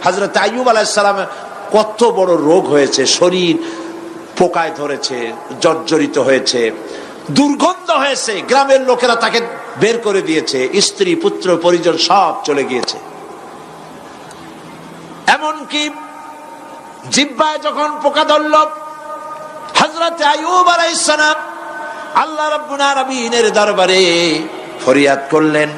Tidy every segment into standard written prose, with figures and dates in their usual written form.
হযরত আইয়ুব আলাইহিস সালাম কত বড় রোগ হয়েছে, শরীর পোকায় ধরেছে, জর্জরিত হয়েছে, দুর্গন্ধ হয়েছে, গ্রামের লোকেরা তাকে বের করে দিয়েছে, স্ত্রী পুত্র পরিজন সব চলে গিয়েছে। এমনকি জিহ্বায় যখন পোকা ধরল, হযরত আইয়ুব আলাইহিস সালাম আল্লাহ রাব্বুল আলামিনের দরবারে ফরিয়াদ করলেন,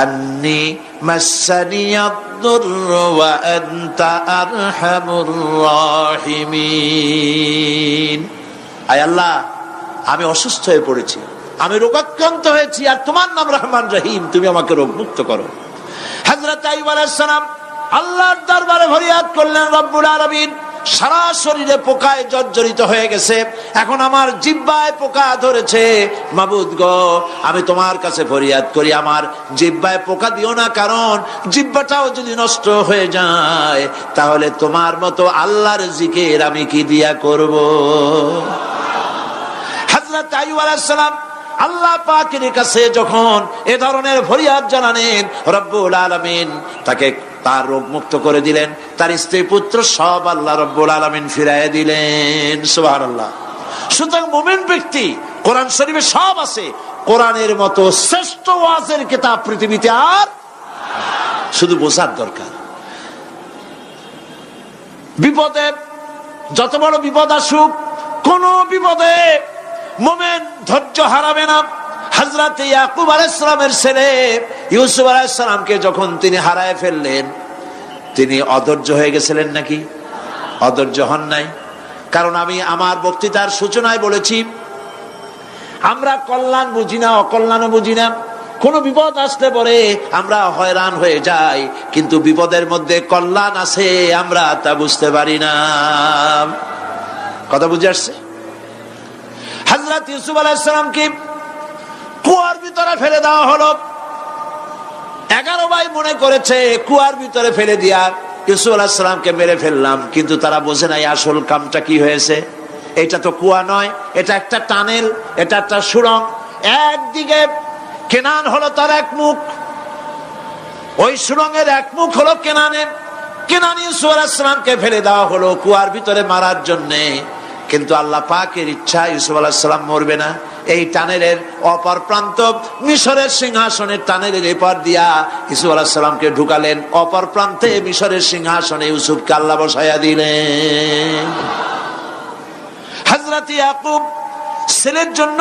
আন্নী মাসসানিয়াদ-দুরর ওয়া আনতা আরহামুর রাহিমিন। আয় আল্লাহ, আমি অসুস্থ হয়ে পড়েছি, আমি রোগাক্রান্ত হয়েছি, আর তোমার নাম রহমান রহিম, তুমি আমাকে রোগমুক্ত করো। হযরত আইয়ুব আলাইহিস সালাম আল্লাহর দরবারে ফরিয়াদ করলেন, রব্বুল আলামিন সারা শরীরে পোকায় জর্জরিত হয়ে গেছে, এখন আমার জিহ্বায় পোকা ধরেছে, মাবুদ গো আমি তোমার কাছে ফরিয়াদ করি, আমার জিহ্বায় পোকা দিও না, কারণ জিহ্বাটাও যদি নষ্ট হয়ে যায় তাহলে তোমার মতো আল্লাহর জিকির আমি কি দিয়া করব। হযরত আইয়ুব আলাইহিস সালাম আল্লাহ পাকের কাছে যখন এ ধরনের ফরিয়াদ জানালেন, রব্বুল আলামিন তাকে তার রোগ মুক্ত করে দিলেন, তার স্ত্রী পুত্র সব আল্লাহ রব্বুল আলামিন ফিরাইয়া দিলেন। সুবহানাল্লাহ। সুতরাং মুমিন ব্যক্তি, কোরআন শরীফে সব আছে, কোরআনের মতো শ্রেষ্ঠ ওয়াজের কিতাব পৃথিবীতে আর শুধু বোঝার দরকার। বিপদে যত বড় বিপদ আসুক, কোন বিপদে মুমিন ধৈর্য হারাবে না। হযরত ইয়াকুব আলাইহিস সালামের ছেলে ইউসুফ আলাইহিস সালামকে যখন তিনি হারায় ফেললেন, তিনি অধৈর্য হয়ে গেছিলেন নাকি? অধৈর্য হন নাই। কারণ আমি আমার বক্তৃতার সূচনায় বলেছি, আমরা কল্যাণ বুঝি না, অকল্যাণও বুঝি না। কোন বিপদ আসলে পরে আমরা হয়রান হয়ে যাই, কিন্তু বিপদের মধ্যে কল্যাণ আছে আমরা তা বুঝতে পারি না। কথা বুঝে আসছে? হযরত ইউসুফ আলাইহিস সালামকে কুয়ার ভিতরে ফেলে দেওয়া হলো। 11 ভাই মনে করেছে কুয়ার ভিতরে ফেলে দিয়া ইউসুফ আলাইহিস সালামকে মেরে ফেললাম, কিন্তু তারা বোঝে নাই আসল কামটা কি হয়েছে। এটা তো কুয়া নয়, এটা একটা টানেল, এটা একটা সুড়ঙ্গ। একদিকে কেনান হলো তার এক মুখ, ওই সুড়ঙ্গের এক মুখ হলো কেনানের। কেনান ইউসুফ আলাইহিস সালামকে ফেলে দেওয়া হলো কুয়ার ভিতরে মারার জন্যে, কিন্তু আল্লাহ পাকের ইচ্ছা ইউসুফ আলাইহিস সালাম মরবে না। এই টানেলের অপর প্রান্ত মিশরের সিংহাসনের টানেলের এপার দিয়া ইউসুফ আলাইহিস সালামকে ঢুকালেন, অপর প্রান্তে মিশরের সিংহাসনে ইউসুফকে আল্লাহ বসাইয়া দিলেন। হযরত ইয়াকুব ছেলের জন্য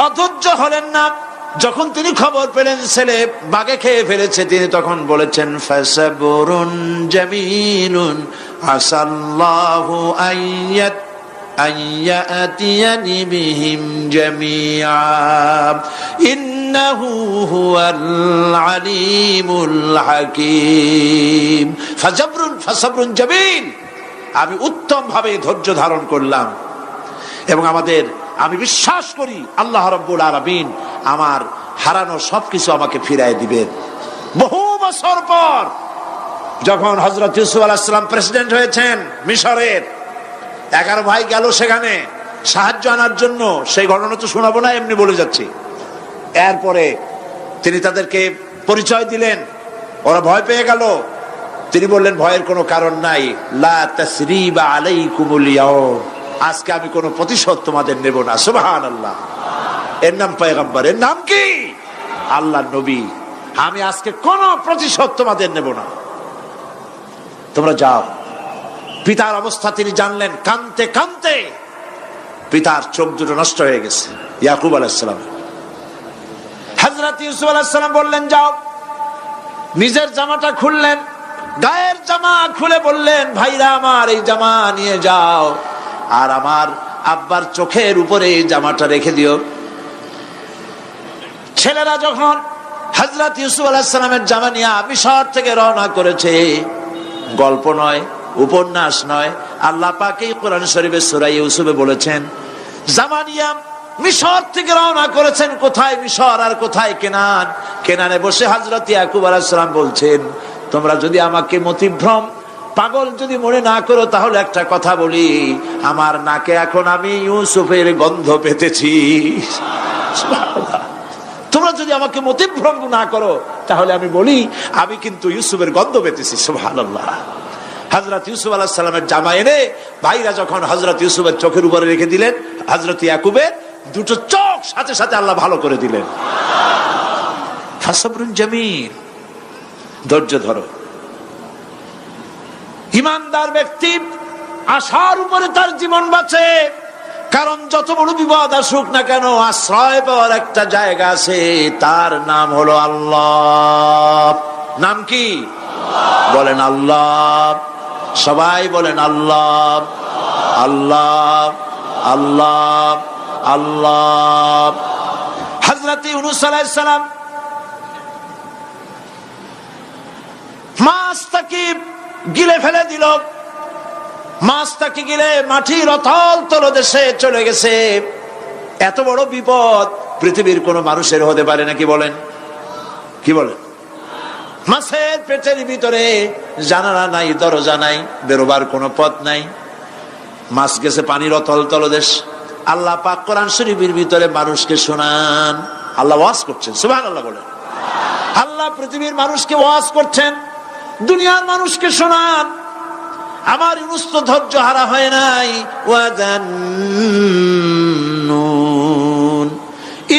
অধৈর্য হলেন না। যখন তিনি খবর পেলেন ছেলে বাঘে খেয়ে ফেলেছে, তিনি তখন বলেছেন, ফাসাবরুন জামিলুন আসাল্লাহু আইয়াতিয়ানি বিহিম জামিআ ইন্নাহু হুয়াল আলিমুল হাকীম। ফাসাবরুন জামিল, আমি উত্তম ভাবে ধৈর্য ধারণ করলাম, এবং আমি বিশ্বাস করি আল্লাহ রাব্বুল আলামিন আমার হারানো সবকিছু আমাকে ফিরাই দিবেন। বহু বছর পর যখন হযরত ইউসুফ আলাইহিস সালাম প্রেসিডেন্ট হয়েছেন মিশরের, 11 ভাই গেল সেখানে সাহায্য আনার জন্য। সেই ঘটনা তো শোনাবো না, এমনি বলে যাচ্ছি। এরপরে তিনি তাদেরকে পরিচয় দিলেন, ওরা ভয় পেয়ে গেল। তিনি বললেন, ভয়ের কোনো কারণ নাই, লা তাসরিবা আলাইকুমুল ইয়াউম, আজকে আমি কোনো প্রতিশোধ তোমাদের নেব না। সুবহানাল্লাহ। এর নাম পয়গম্বর, এর নাম কি? আল্লাহর নবী। আমি আজকে কোনো প্রতিশোধ তোমাদের নেব না, তোমরা যাও। পিতার অবস্থা তিনি জানলেন, কাঁদতে কাঁদতে পিতার চোখ দুটো নষ্ট হয়ে গেছে। ইয়াকুব আলাইহিস সালাম, হযরত ইউসুফ আলাইহিস সালাম বললেন, যাও। নিজের জামাটা খুললেন, গায়ের জামা খুলে বললেন, ভাইরা আমার এই জামা নিয়ে যাও, আর আমার আব্বার চোখের উপরে এই জামাটা রেখে দিও। ছেলেরা যখন হযরত ইউসুফ আলাইহিস সালামের জামা নিয়ে মিশর থেকে রওনা করেছে, গল্প নয়, উপন্যাস নয়, আল্লাহ পাক এই কোরআন শরীফে সূরা ইউসুফে বলেছেন, জামা নিয়ে মিশর থেকে রওনা করেছেন। কোথায় মিশর আর কোথায় কেনান? কেনানে বসে হযরত ইয়াকুব আলাইহিস সালাম বলছেন, তোমরা যদি আমাকে মতিভ্রম পাগল যদি মনে না করো, তাহলে একটা কথা বলি, আমার নাকে এখন আমি ইউসুফের গন্ধ পেতেছি। তোমরা যদি আমাকে মতিভ্রম না করো তাহলে আমি বলি আমি কিন্তু ইউসুফের গন্ধ পেতেছি। সুবহানাল্লাহ। হযরত ইউসুফ আলাইহিস সালামের জামা এনে ভাইরা যখন হযরত ইউসুফের চোখের উপরে রেখে দিলেন, হযরত ইয়াকুবের দুটো চোখ সাথে সাথে আল্লাহ ভালো করে দিলেন। ফাসবরুন জামিল, ধৈর্য ধরো। ঈমানদার ব্যক্তি আশার উপরে তার জীবন বাঁচে, কারণ যত বড় বিপদ আসুক না কেন আশ্রয় পাওয়ার একটা জায়গা আছে, তার নাম হলো আল্লাহ। নাম কি? বলেন আল্লাহ। সবাই বলেন আল্লাহ আল্লাহ আল্লাহ আল্লাহ। হযরত ইউনূস আলাইহিস সালাম মাছটাকে গিলে ফেলে দিল, মাছটাকে গিলে মাটির অতল তলদেশে চলে গেছে। এত বড় বিপদ পৃথিবীর কোন মানুষের হতে পারে নাকি? বলেন, কি বলেন? মাছের পেটের ভিতরে জানালা নাই, দরজা নাই, বেরোবার কোনো পথ নাই, মাছ গেছে পানির অতল তলদেশ। আল্লাহ পাক কোরআন শরীফের ভিতরে মানুষকে শোনান, আল্লাহ ওয়াজ করছেন। সুবহানাল্লাহ বলেন। আল্লাহ পৃথিবীর মানুষকে ওয়াজ করছেন, দুনিয়ার মানুষকে শোনান। আমার ইউনূস তো ধৈর্য হারা হয় নাই। ওয়াযান্নুন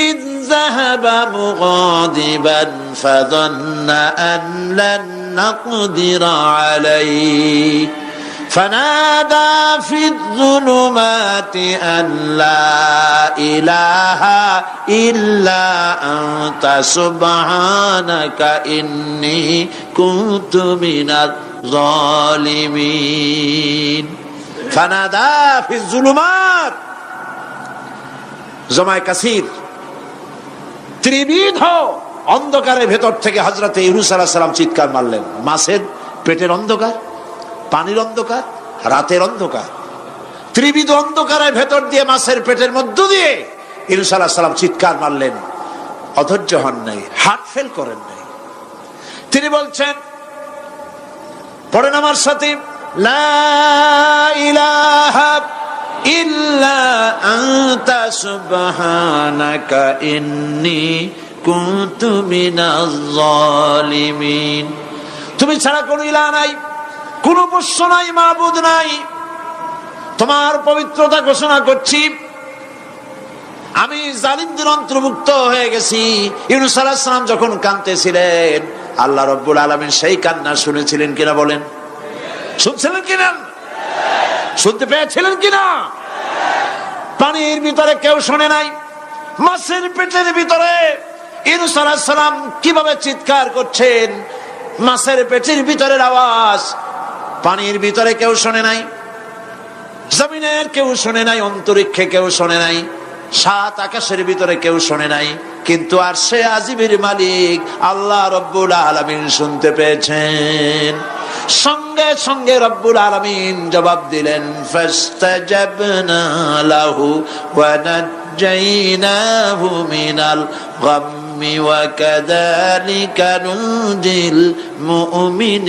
ইয যাহাবা মুগাদিবান ফাযান্না আন লান নাকদিরা আলাইহি ফানাদা ফিয-যুলুমাতি আন লা ইলাহা ইল্লা আনতা সুবহানাকা ইন্নী কুনতু মিনাজ জালিমিন। ফানাদা ফিয-যুলুমাত, জমায়ে কাসির, ত্রিবিধ অন্ধকারের ভেতর থেকে হযরত ইউনূস আলাইহিস সালাম চিৎকার মারলেন। মাছের পেটের অন্ধকার, পানির অন্ধকার, রাতের অন্ধকার, ত্রিবিধ অন্ধকারের ভেতর দিয়ে মাছের পেটের মধ্য দিয়ে ইউনূস আলাইহিস সালাম চিৎকার মারলেন। অধৈর্য হন নাই, হার্ট ফেল করেন নাই। তিনি বলছেন, পড়েন আমার সাথে, লা ইলাহা ইল্লা আনতা সুবহানাকা ইন্নী কুনতু মিনাজ জালিমিন। তুমি ছাড়া কোনো ইলাহ নাই, কোনো পোষ্য নাই, মাবুদ নাই। তোমার পবিত্রতা ঘোষণা করছি, আমি জালিমদের অন্তর্ভুক্ত হয়ে গেছি। ইউনূস আলাইহিস সালাম যখন কাঁদতেছিলেন, আল্লাহ রাব্বুল আলামিন সেই কান্না শুনেছিলেন কিনা? বলেন, শুনছিলেন কিনা? শুনতে পেয়েছিলেন কিনা? পানির ভিতরে কেউ শোনে নাই, মাছের পেটের ভিতরে ইউনূস আলাইহিস সালাম কিভাবে চিৎকার করছেন, মাছের পেটের ভিতরের আওয়াজ পানির ভিতরে কেউ শোনে নাই, জমিনের কেউ শোনে নাই, অন্তরিক্ষে কেউ শোনে নাই, সাত আকাশের ভিতরে কেউ শোনে নাই, কিন্তু আরশে আজিমের মালিক আল্লাহ রব্বুল আলামিন শুনতে পেয়েছেন। সঙ্গে সঙ্গে রব্বুল আলামিন জবাব দিলেন, ফাস্তাজাবনা লাহু ওয়া নাজ্জাইনাহু মিনাল গাম্মি ওয়া কাযালিকা নুনজিল মুমিনিন।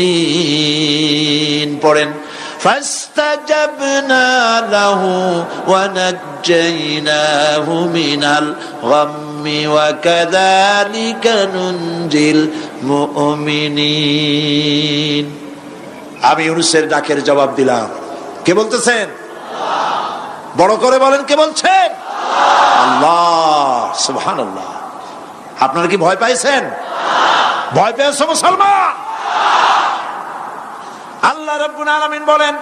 পড়েন, ফাস্তাজাবনা লাহু ওয়া নাজ্জাইনাহু মিনাল গাম্মি ওয়া কাযালিকা নুনজিল মুমিনিন। আমি ইউনূসের ডাকের জবাব দিলাম। কে বলতেছেন? বড় করে বলেন, কে বলছেন? আল্লাহ। সুবহানাল্লাহ। আপনারা কি ভয় পাইছেন? ভয় পেয়েছো মুসলমান? আল্লাহ রাব্বুল আলামিন বলেন,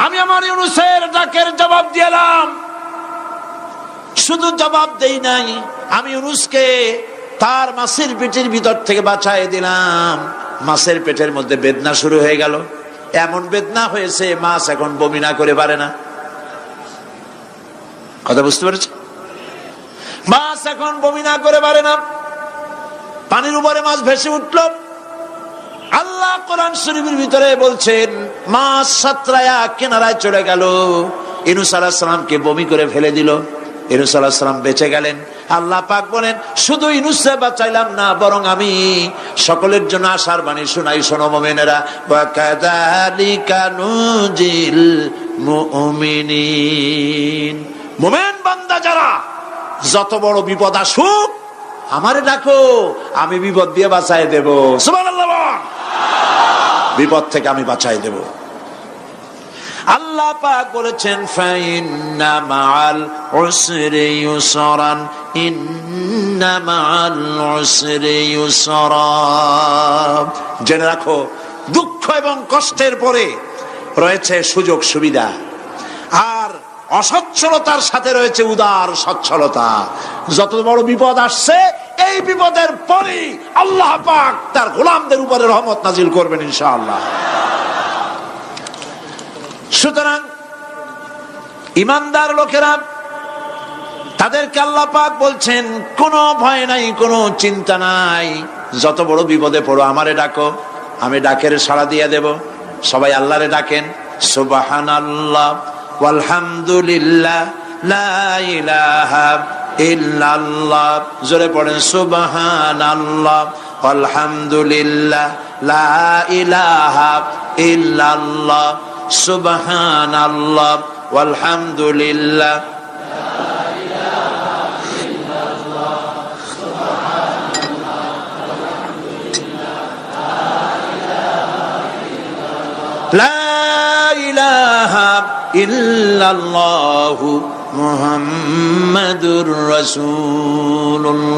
আমি আমার ইউনূসের ডাকের জবাব দিলাম। শুধু জবাব দেই নাই, আমি ইউনূসকে তার মাছের পেটের ভিতর থেকে বাঁচাই দিলাম। মাছের পেটের মধ্যে বেদনা শুরু হয়ে গেল, এমন বেদনা হয়েছে মাছ এখন বমি না করে পারে না। কথা বুঝতে পেরেছ? মাছ এখন বমি না করে পারে না। পানির উপরে মাছ ভেসে উঠল। আল্লাহ কোরআন শরীফের ভিতরে বলছেন, মাছ সাতরায়া কিনারায় চলে গেল, ইউনূস আলাইহিস সালামকে বমি করে ফেলে দিল। ইউনূস আলাইহিস সালাম বেঁচে গেলেন। আল্লাহ পাক বলেন, শুধু ইউনূসকে বাঁচাইলাম না, বরং আমি সকলের জন্য আশার বাণী শোনাই। শোনো মুমিনেরা, ওয়া কাযালিকা নুনজিল মুমিনিন। মুমিন বান্দা যারা, যত বড় বিপদ আসুক আমারে ডাকো, আমি বিপদ দিয়ে বাঁচাই দেব। সুবহানাল্লাহ, বিপদ থেকে আমি বাঁচাই দেব। আল্লাহ পাক বলেছেন ফাইন্না মাআল উসরি ইউসরান, ইন্না মাআল উসরি ইউসরা। জেনে রাখো, দুঃখ এবং কষ্টের পরে রয়েছে সুযোগ সুবিধা, আর অসচ্ছলতার সাথে রয়েছে উদার সচ্ছলতা। যত বড় বিপদ আসছে, এই বিপদের পরে আল্লাহ পাক তার গোলামদের উপরে রহমত নাজিল করবেন ইনশাআল্লাহ। সুতরাং ঈমানদার লোকেরা, তাদেরকে আল্লাহ পাক বলছেন কোনো ভয় নাই, কোনো চিন্তা নাই, যত বড় বিপদে পড়ো আমারে ডাকো, আমি ডাকের সাড়া দিয়ে দেব। সবাই আল্লাহরে ডাকেন, সুবহানাল্লাহ ওয়ালহামদুলিল্লাহ লা ইলাহা ইল্লাল্লাহ। জোরে পড়েন সুবহানাল্লাহ ওয়ালহামদুলিল্লাহ লা ইলাহা ইল্লাল্লাহ, সুবহানাল্লাহ ওয়ালহামদুলিল্লাহ লা ইলাহা ইল্লাল্লাহু মুহাম্মাদুর রাসূলুল্লাহ।